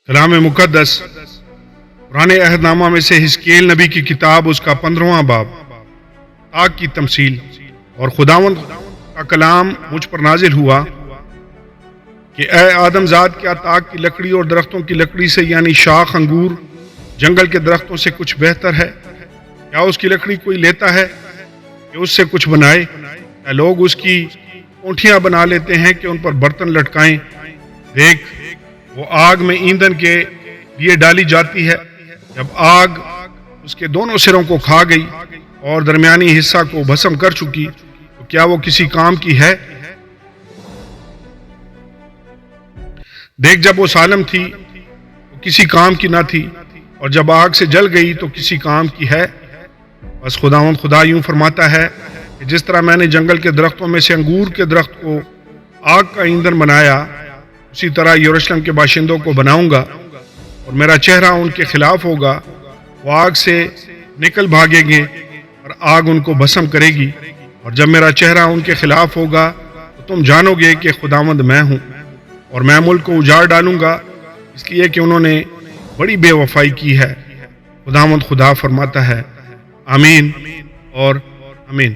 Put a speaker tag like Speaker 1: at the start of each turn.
Speaker 1: کلام مقدس پرانے عہد نامہ میں سے حزقیل نبی کی کتاب، اس کا 15واں باب، آگ کی تمثیل۔ اور خداوند کا کلام مجھ پر نازل ہوا کہ اے آدم زاد، کیا تاک کی لکڑی اور درختوں کی لکڑی سے یعنی شاخ انگور جنگل کے درختوں سے کچھ بہتر ہے؟ کیا اس کی لکڑی کوئی لیتا ہے کہ اس سے کچھ بنائے؟ کیا لوگ اس کی اونٹیاں بنا لیتے ہیں کہ ان پر برتن لٹکائیں؟ دیکھ، وہ آگ میں ایندھن کے لیے ڈالی جاتی ہے۔ جب آگ اس کے دونوں سروں کو کھا گئی اور درمیانی حصہ کو بھسم کر چکی، تو کیا وہ کسی کام کی ہے؟ دیکھ، جب وہ سالم تھی تو کسی کام کی نہ تھی، اور جب آگ سے جل گئی تو کسی کام کی ہے۔ بس خداوند خدا یوں فرماتا ہے کہ جس طرح میں نے جنگل کے درختوں میں سے انگور کے درخت کو آگ کا ایندھن بنایا، اسی طرح یروشلم کے باشندوں کو بناؤں گا، اور میرا چہرہ ان کے خلاف ہوگا۔ وہ آگ سے نکل بھاگیں گے اور آگ ان کو بھسم کرے گی، اور جب میرا چہرہ ان کے خلاف ہوگا تو تم جانو گے کہ خداوند میں ہوں۔ اور میں ملک کو اجاڑ ڈالوں گا، اس لیے کہ انہوں نے بڑی بے وفائی کی ہے۔ خداوند خدا فرماتا ہے، آمین اور آمین۔